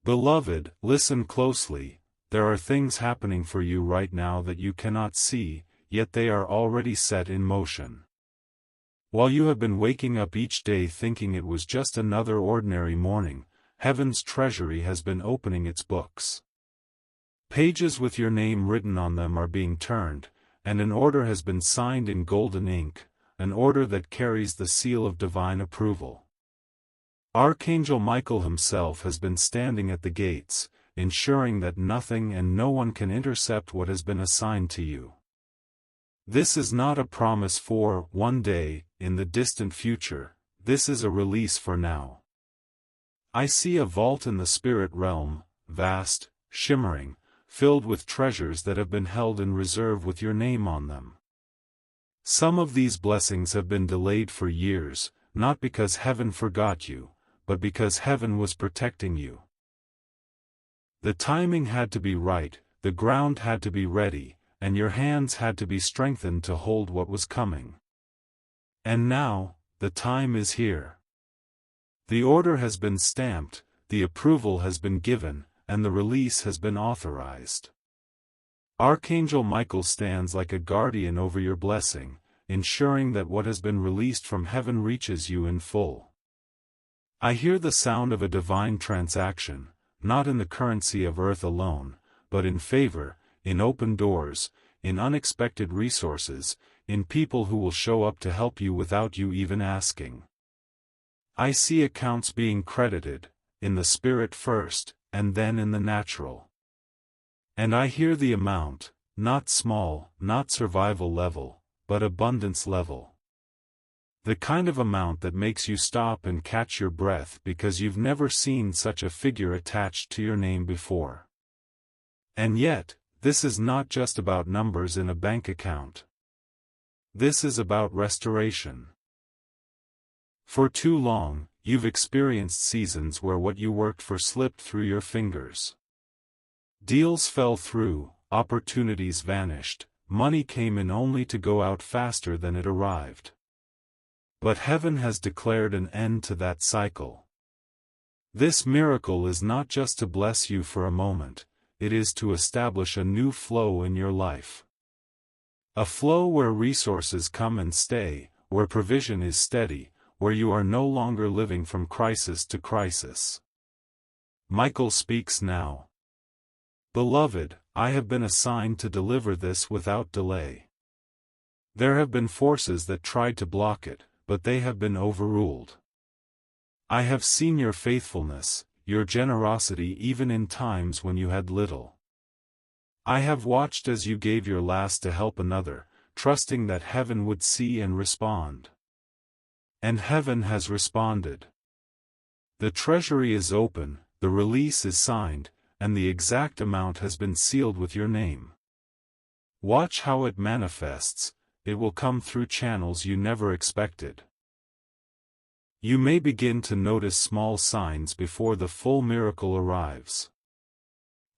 Beloved, listen closely. There are things happening for you right now that you cannot see, yet they are already set in motion. While you have been waking up each day thinking it was just another ordinary morning, heaven's treasury has been opening its books. Pages with your name written on them are being turned, and an order has been signed in golden ink, an order that carries the seal of divine approval. Archangel Michael himself has been standing at the gates, ensuring that nothing and no one can intercept what has been assigned to you. This is not a promise for one day, in the distant future. This is a release for now. I see a vault in the spirit realm, vast, shimmering, filled with treasures that have been held in reserve with your name on them. Some of these blessings have been delayed for years, not because heaven forgot you, but because heaven was protecting you. The timing had to be right, the ground had to be ready, and your hands had to be strengthened to hold what was coming. And now, the time is here. The order has been stamped, the approval has been given, and the release has been authorized. Archangel Michael stands like a guardian over your blessing, ensuring that what has been released from heaven reaches you in full. I hear the sound of a divine transaction, not in the currency of earth alone, but in favor, in open doors, in unexpected resources, in people who will show up to help you without you even asking. I see accounts being credited, in the spirit first, and then in the natural. And I hear the amount, not small, not survival level, but abundance level. The kind of amount that makes you stop and catch your breath because you've never seen such a figure attached to your name before. And yet, this is not just about numbers in a bank account. This is about restoration. For too long, you've experienced seasons where what you worked for slipped through your fingers. Deals fell through, opportunities vanished, money came in only to go out faster than it arrived. But heaven has declared an end to that cycle. This miracle is not just to bless you for a moment, it is to establish a new flow in your life. A flow where resources come and stay, where provision is steady, where you are no longer living from crisis to crisis. Michael speaks now. Beloved, I have been assigned to deliver this without delay. There have been forces that tried to block it, but they have been overruled. I have seen your faithfulness, your generosity even in times when you had little. I have watched as you gave your last to help another, trusting that heaven would see and respond. And heaven has responded. The treasury is open, the release is signed, and the exact amount has been sealed with your name. Watch how it manifests. It will come through channels you never expected. You may begin to notice small signs before the full miracle arrives.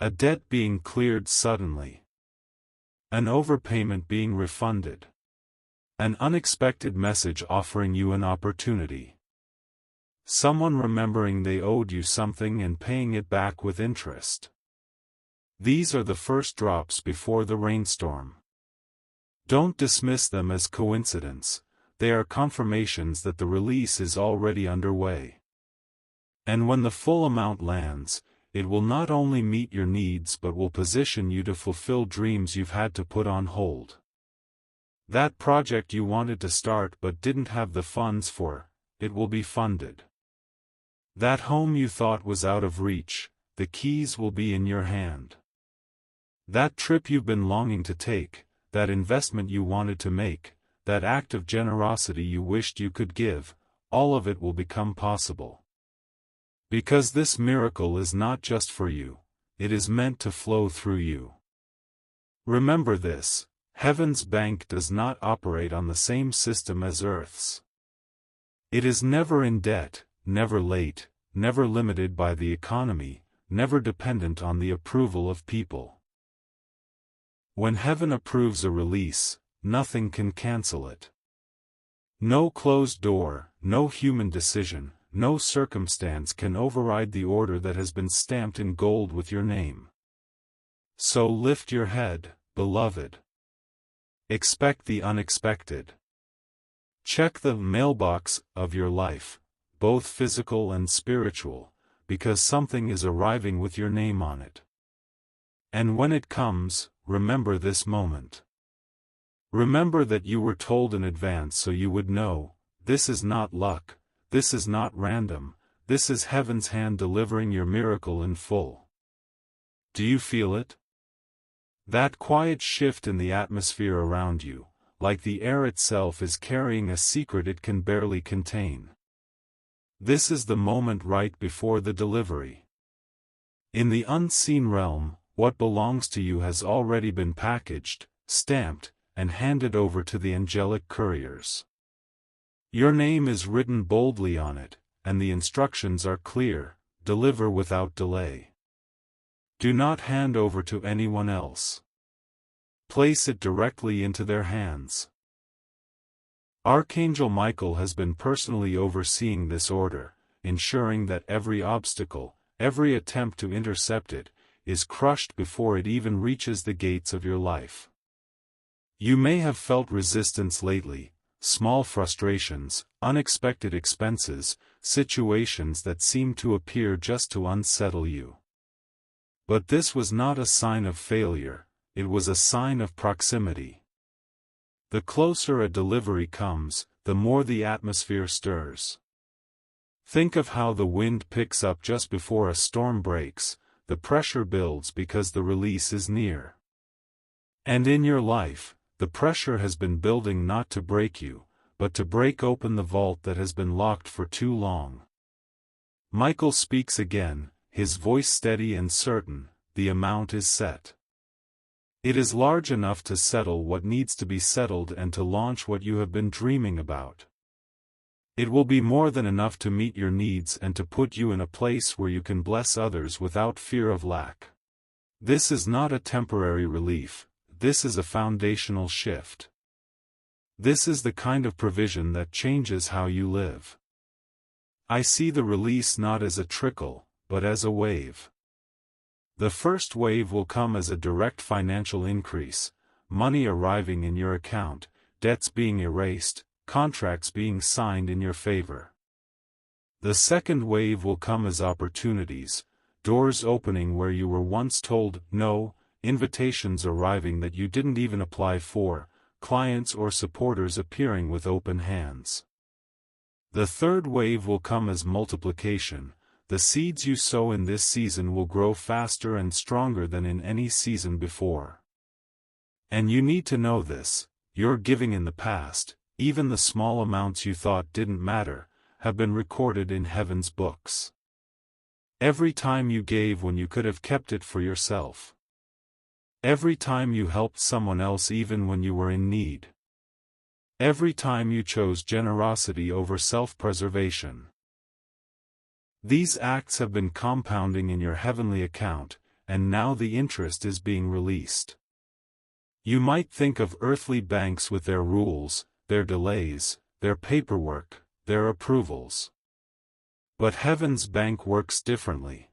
A debt being cleared suddenly. An overpayment being refunded. An unexpected message offering you an opportunity. Someone remembering they owed you something and paying it back with interest. These are the first drops before the rainstorm. Don't dismiss them as coincidence, they are confirmations that the release is already underway. And when the full amount lands, it will not only meet your needs but will position you to fulfill dreams you've had to put on hold. That project you wanted to start but didn't have the funds for, it will be funded. That home you thought was out of reach, the keys will be in your hand. That trip you've been longing to take, that investment you wanted to make, that act of generosity you wished you could give, all of it will become possible. Because this miracle is not just for you, it is meant to flow through you. Remember this, heaven's bank does not operate on the same system as earth's. It is never in debt, never late, never limited by the economy, never dependent on the approval of people. When heaven approves a release, nothing can cancel it. No closed door, no human decision, no circumstance can override the order that has been stamped in gold with your name. So lift your head, beloved. Expect the unexpected. Check the mailbox of your life, both physical and spiritual, because something is arriving with your name on it. And when it comes, remember this moment. Remember that you were told in advance so you would know, this is not luck, this is not random, this is heaven's hand delivering your miracle in full. Do you feel it? That quiet shift in the atmosphere around you, like the air itself is carrying a secret it can barely contain. This is the moment right before the delivery. In the unseen realm, what belongs to you has already been packaged, stamped, and handed over to the angelic couriers. Your name is written boldly on it, and the instructions are clear: deliver without delay. Do not hand over to anyone else. Place it directly into their hands. Archangel Michael has been personally overseeing this order, ensuring that every obstacle, every attempt to intercept it, is crushed before it even reaches the gates of your life. You may have felt resistance lately, small frustrations, unexpected expenses, situations that seem to appear just to unsettle you. But this was not a sign of failure, it was a sign of proximity. The closer a delivery comes, the more the atmosphere stirs. Think of how the wind picks up just before a storm breaks, the pressure builds because the release is near. And in your life, the pressure has been building not to break you, but to break open the vault that has been locked for too long. Michael speaks again, his voice steady and certain: the amount is set. It is large enough to settle what needs to be settled and to launch what you have been dreaming about. It will be more than enough to meet your needs and to put you in a place where you can bless others without fear of lack. This is not a temporary relief, this is a foundational shift. This is the kind of provision that changes how you live. I see the release not as a trickle, but as a wave. The first wave will come as a direct financial increase, money arriving in your account, debts being erased, contracts being signed in your favor. The second wave will come as opportunities, doors opening where you were once told no, invitations arriving that you didn't even apply for, clients or supporters appearing with open hands. The third wave will come as multiplication. The seeds you sow in this season will grow faster and stronger than in any season before. And you need to know this: your giving in the past, even the small amounts you thought didn't matter, have been recorded in heaven's books. Every time you gave when you could have kept it for yourself. Every time you helped someone else even when you were in need. Every time you chose generosity over self-preservation. These acts have been compounding in your heavenly account, and now the interest is being released. You might think of earthly banks with their rules, their delays, their paperwork, their approvals. But heaven's bank works differently.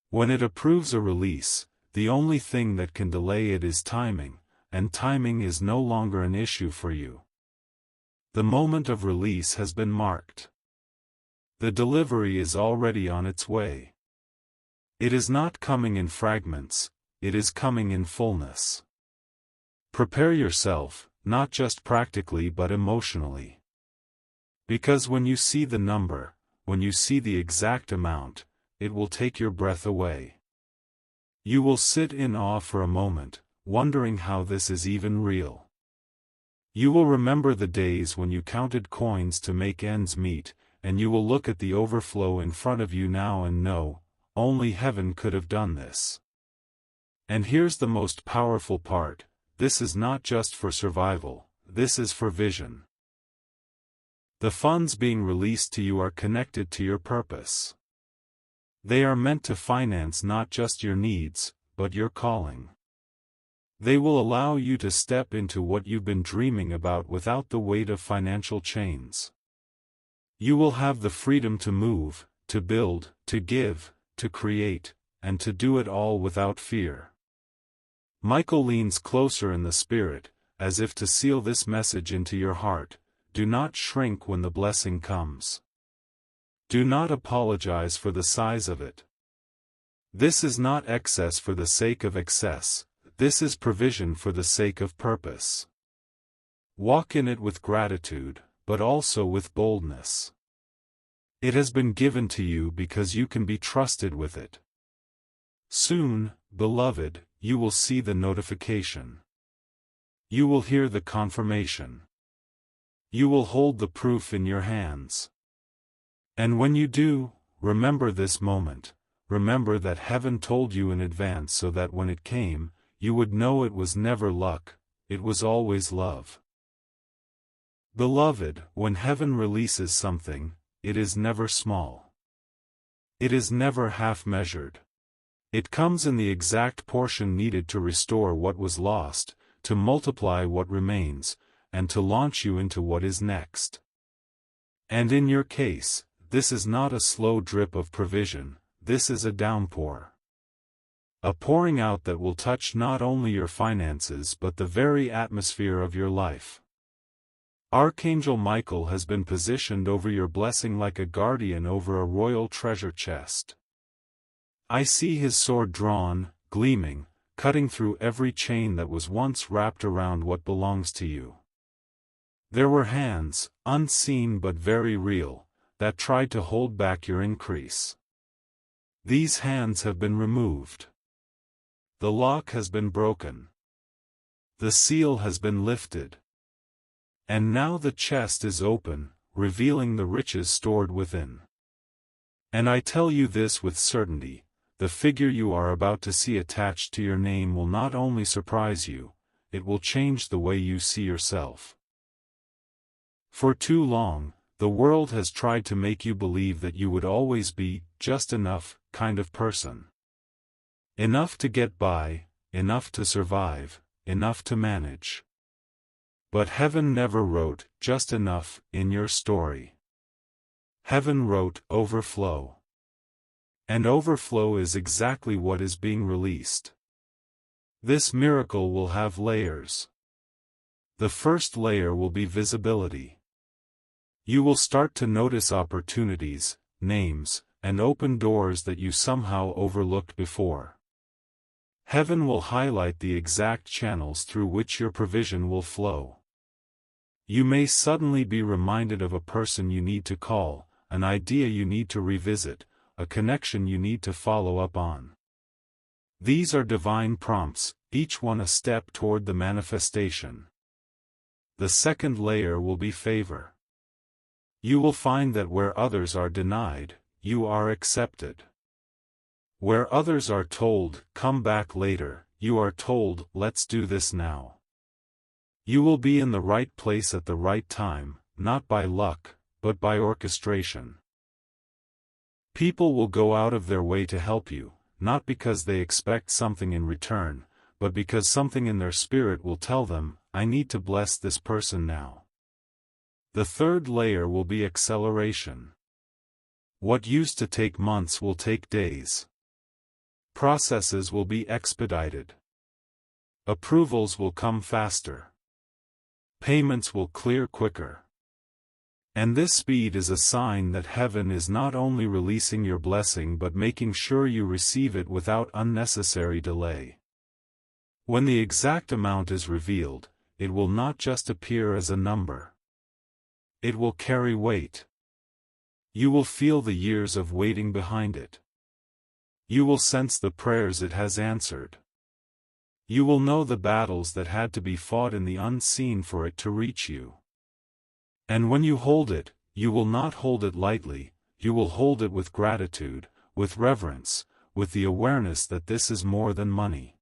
When it approves a release, the only thing that can delay it is timing, and timing is no longer an issue for you. The moment of release has been marked. The delivery is already on its way. It is not coming in fragments, it is coming in fullness. Prepare yourself, not just practically but emotionally. Because when you see the number, when you see the exact amount, it will take your breath away. You will sit in awe for a moment, wondering how this is even real. You will remember the days when you counted coins to make ends meet, and you will look at the overflow in front of you now and know, only heaven could have done this. And here's the most powerful part: this is not just for survival, this is for vision. The funds being released to you are connected to your purpose. They are meant to finance not just your needs, but your calling. They will allow you to step into what you've been dreaming about without the weight of financial chains. You will have the freedom to move, to build, to give, to create, and to do it all without fear. Michael leans closer in the spirit, as if to seal this message into your heart. Do not shrink when the blessing comes. Do not apologize for the size of it. This is not excess for the sake of excess, this is provision for the sake of purpose. Walk in it with gratitude, but also with boldness. It has been given to you because you can be trusted with it. Soon, beloved, you will see the notification. You will hear the confirmation. You will hold the proof in your hands. And when you do, remember this moment. Remember that heaven told you in advance so that when it came, you would know it was never luck, it was always love. Beloved, when heaven releases something, it is never small. It is never half-measured. It comes in the exact portion needed to restore what was lost, to multiply what remains, and to launch you into what is next. And in your case, this is not a slow drip of provision, this is a downpour. A pouring out that will touch not only your finances but the very atmosphere of your life. Archangel Michael has been positioned over your blessing like a guardian over a royal treasure chest. I see his sword drawn, gleaming, cutting through every chain that was once wrapped around what belongs to you. There were hands, unseen but very real, that tried to hold back your increase. These hands have been removed. The lock has been broken. The seal has been lifted. And now the chest is open, revealing the riches stored within. And I tell you this with certainty, the figure you are about to see attached to your name will not only surprise you, it will change the way you see yourself. For too long, the world has tried to make you believe that you would always be just enough kind of person. Enough to get by, enough to survive, enough to manage. But heaven never wrote just enough in your story. Heaven wrote overflow. And overflow is exactly what is being released. This miracle will have layers. The first layer will be visibility. You will start to notice opportunities, names, and open doors that you somehow overlooked before. Heaven will highlight the exact channels through which your provision will flow. You may suddenly be reminded of a person you need to call, an idea you need to revisit, a connection you need to follow up on. These are divine prompts, each one a step toward the manifestation. The second layer will be favor. You will find that where others are denied, you are accepted. Where others are told, come back later, you are told, let's do this now. You will be in the right place at the right time, not by luck, but by orchestration. People will go out of their way to help you, not because they expect something in return, but because something in their spirit will tell them, I need to bless this person now. The third layer will be acceleration. What used to take months will take days. Processes will be expedited. Approvals will come faster. Payments will clear quicker. And this speed is a sign that heaven is not only releasing your blessing but making sure you receive it without unnecessary delay. When the exact amount is revealed, it will not just appear as a number. It will carry weight. You will feel the years of waiting behind it. You will sense the prayers it has answered. You will know the battles that had to be fought in the unseen for it to reach you. And when you hold it, you will not hold it lightly, you will hold it with gratitude, with reverence, with the awareness that this is more than money.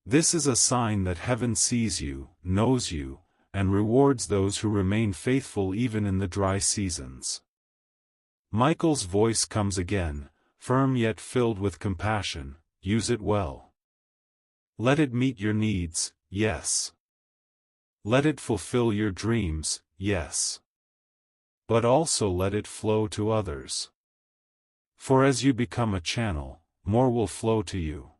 This is a sign that heaven sees you, knows you, and rewards those who remain faithful even in the dry seasons. Michael's voice comes again, firm yet filled with compassion, use it well. Let it meet your needs, yes. Let it fulfill your dreams, yes. but also let it flow to others. For as you become a channel, more will flow to you.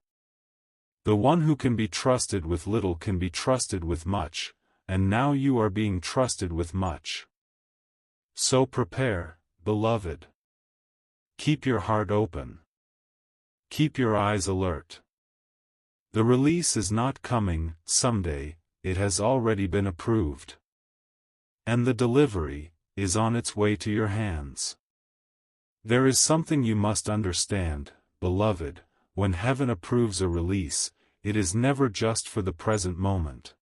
The one who can be trusted with little can be trusted with much, and now you are being trusted with much. So prepare, beloved. Keep your heart open. Keep your eyes alert. The release is not coming someday, it has already been approved. And the delivery is on its way to your hands. There is something you must understand, beloved. When heaven approves a release, it is never just for the present moment.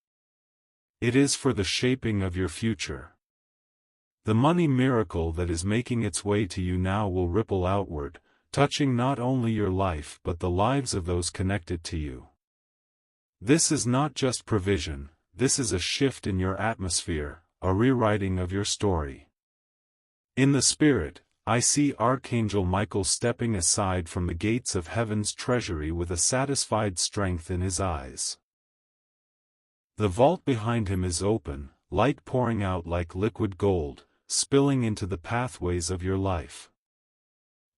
It is for the shaping of your future. The money miracle that is making its way to you now will ripple outward, touching not only your life but the lives of those connected to you. This is not just provision, this is a shift in your atmosphere, a rewriting of your story. In the spirit, I see Archangel Michael stepping aside from the gates of heaven's treasury with a satisfied strength in his eyes. The vault behind him is open, light pouring out like liquid gold, spilling into the pathways of your life.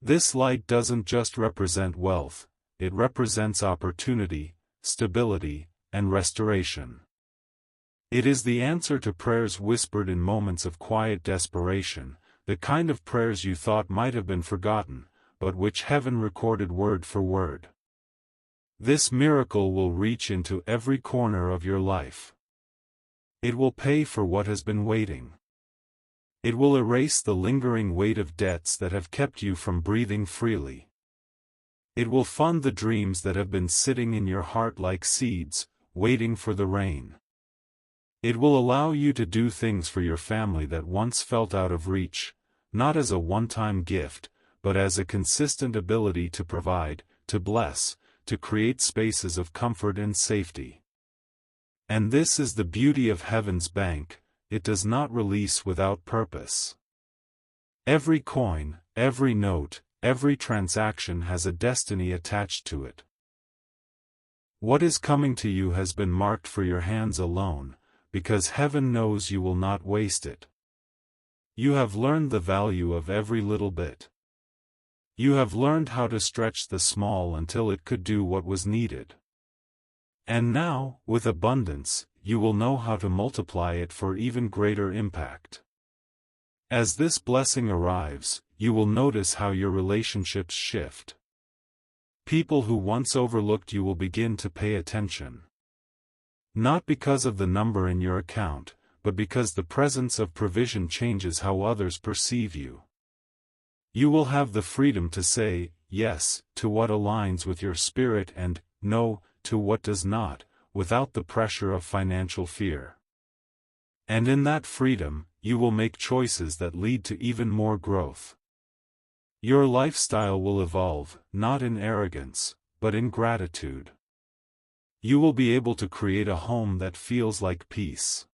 This light doesn't just represent wealth, it represents opportunity, stability, and restoration. It is the answer to prayers whispered in moments of quiet desperation, the kind of prayers you thought might have been forgotten, but which heaven recorded word for word. This miracle will reach into every corner of your life. It will pay for what has been waiting. It will erase the lingering weight of debts that have kept you from breathing freely. It will fund the dreams that have been sitting in your heart like seeds, waiting for the rain. It will allow you to do things for your family that once felt out of reach, not as a one-time gift, but as a consistent ability to provide, to bless, to create spaces of comfort and safety. And this is the beauty of heaven's bank, it does not release without purpose. Every coin, every note, every transaction has a destiny attached to it. What is coming to you has been marked for your hands alone, because heaven knows you will not waste it. You have learned the value of every little bit. You have learned how to stretch the small until it could do what was needed. And now, with abundance, you will know how to multiply it for even greater impact. As this blessing arrives, you will notice how your relationships shift. People who once overlooked you will begin to pay attention. Not because of the number in your account, but because the presence of provision changes how others perceive you. You will have the freedom to say yes to what aligns with your spirit and no to what does not, without the pressure of financial fear. And in that freedom, you will make choices that lead to even more growth. Your lifestyle will evolve, not in arrogance, but in gratitude. You will be able to create a home that feels like peace.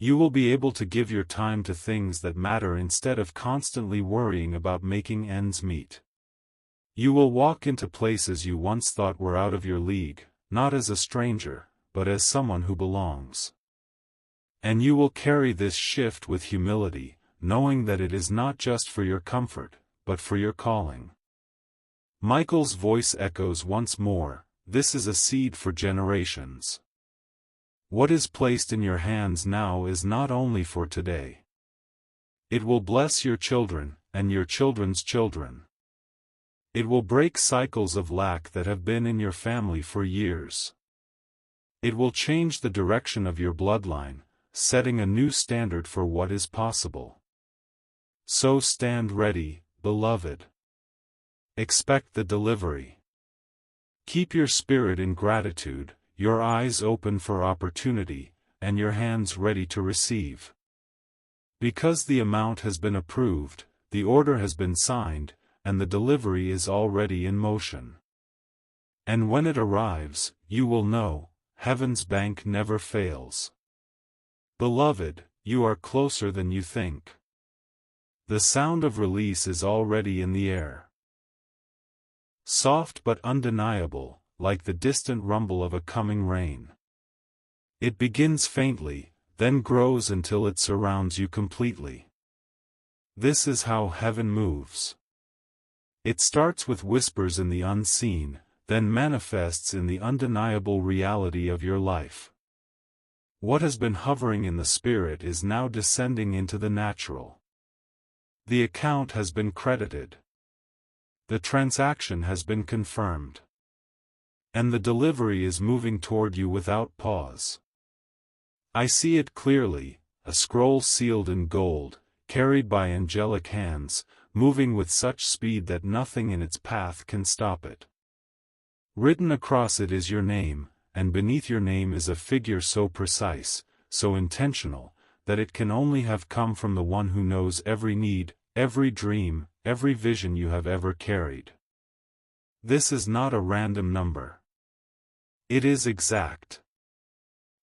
You will be able to give your time to things that matter instead of constantly worrying about making ends meet. You will walk into places you once thought were out of your league, not as a stranger, but as someone who belongs. And you will carry this shift with humility, knowing that it is not just for your comfort, but for your calling. Michael's voice echoes once more, this is a seed for generations. What is placed in your hands now is not only for today. It will bless your children, and your children's children. It will break cycles of lack that have been in your family for years. It will change the direction of your bloodline, setting a new standard for what is possible. So stand ready, beloved. Expect the delivery. Keep your spirit in gratitude, your eyes open for opportunity, and your hands ready to receive. Because the amount has been approved, the order has been signed, and the delivery is already in motion. And when it arrives, you will know, heaven's bank never fails. Beloved, you are closer than you think. The sound of release is already in the air. Soft but undeniable, like the distant rumble of a coming rain. It begins faintly, then grows until it surrounds you completely. This is how heaven moves. It starts with whispers in the unseen, then manifests in the undeniable reality of your life. What has been hovering in the spirit is now descending into the natural. The account has been credited. The transaction has been confirmed. And the delivery is moving toward you without pause. I see it clearly, a scroll sealed in gold, carried by angelic hands, moving with such speed that nothing in its path can stop it. Written across it is your name, and beneath your name is a figure so precise, so intentional, that it can only have come from the one who knows every need, every dream, every vision you have ever carried. This is not a random number. It is exact.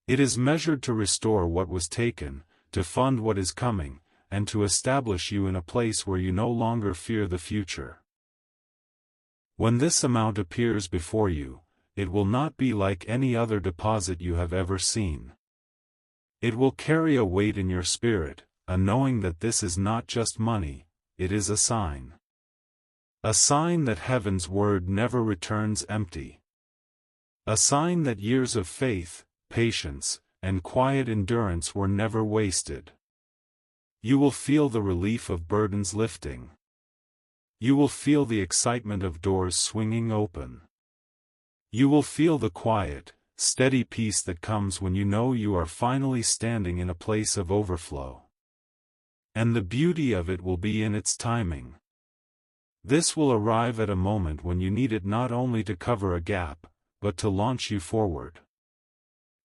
It is measured to restore what was taken, to fund what is coming, and to establish you in a place where you no longer fear the future. When this amount appears before you, it will not be like any other deposit you have ever seen. It will carry a weight in your spirit, a knowing that this is not just money, it is a sign. A sign that heaven's word never returns empty. A sign that years of faith, patience, and quiet endurance were never wasted. You will feel the relief of burdens lifting. You will feel the excitement of doors swinging open. You will feel the quiet, steady peace that comes when you know you are finally standing in a place of overflow. And the beauty of it will be in its timing. This will arrive at a moment when you need it not only to cover a gap, but to launch you forward.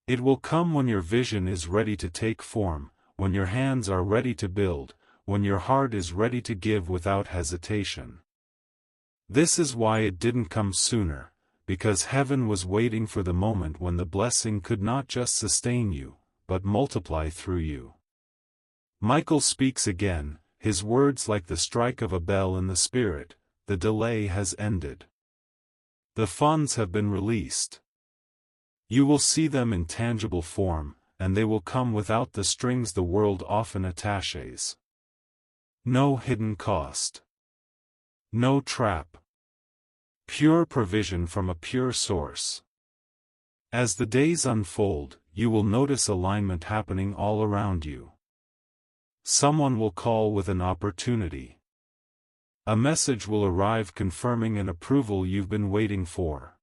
It will come when your vision is ready to take form, when your hands are ready to build, when your heart is ready to give without hesitation. This is why it didn't come sooner, because heaven was waiting for the moment when the blessing could not just sustain you, but multiply through you. Michael speaks again, his words like the strike of a bell in the spirit. The delay has ended. The funds have been released. You will see them in tangible form, and they will come without the strings the world often attaches. No hidden cost. No trap. Pure provision from a pure source. As the days unfold, you will notice alignment happening all around you. Someone will call with an opportunity. A message will arrive confirming an approval you've been waiting for.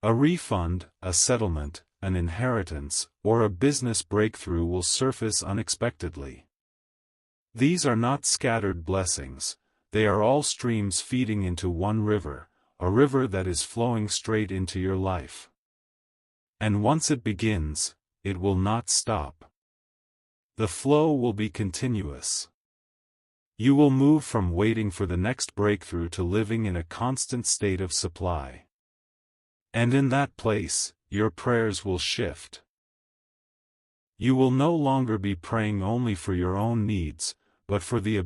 A refund, a settlement, an inheritance, or a business breakthrough will surface unexpectedly. These are not scattered blessings, they are all streams feeding into one river, a river that is flowing straight into your life. And once it begins, it will not stop. The flow will be continuous. You will move from waiting for the next breakthrough to living in a constant state of supply. And in that place, your prayers will shift. You will no longer be praying only for your own needs, but for the